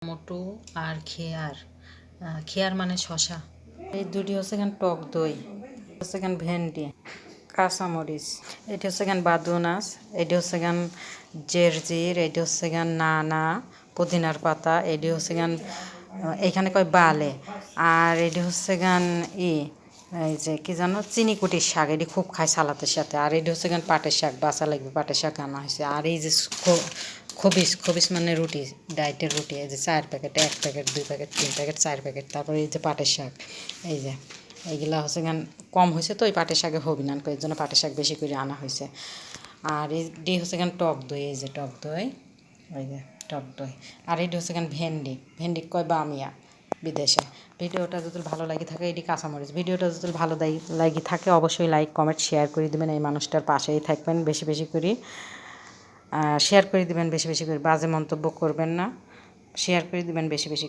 Tomato আর খেয়ার মানে শশা। এই দুটি হচ্ছে এখানে টক দই, হচ্ছে এখানে ভেন্ডি, কাঁচামরিচ, এটি হচ্ছে এখানে বাদুনাস, এটি হচ্ছে এখান জেরজির, এটি হচ্ছে এখান নানা, পুদিনার পাতা, এটি হচ্ছে এখান এইখানে কয় বালে, আর এটি হচ্ছে গান এই যে কি জানো চিনিকুটির শাক, এটি খুব খায় সালাতের সাথে। আর এটি হচ্ছে গান পাটের শাক, বাঁচা লাগবে, পাটের শাক আনা হয়েছে। আর এই যে খবিস, খবিস মানে রুটি, ডায়েটের রুটি, এই যে 4 packet, 1 packet, 2 packet, 3 packet, 4 packet. তারপরে এই যে পাটের শাক, এই যে এইগুলা হচ্ছে গান কম হয়েছে তো ওই পাটের শাকে হবি না, এর জন্য পাটের শাক বেশি করে আনা হয়েছে। আর এটি হচ্ছে গান টক দই, এই যে টক দই, ওই যে টক দই। আর এটি হচ্ছে গান ভেন্ডি, ভেন্ডি কয় বামিয়া বিদেশে। ভিডিওটা যদি ভালো লাগে থাকে, এটি কাঁচামরিচ। ভিডিওটা যদি ভালো লাগে থাকে অবশ্যই লাইক কমেন্ট শেয়ার করে দেবেন, এই মানুষটার পাশেই থাকবেন বেশি বেশি করে, শেয়ার করে দিবেন বেশি বেশি করে, বাজে মন্তব্য করবেন না, শেয়ার করে দিবেন বেশি বেশি করে।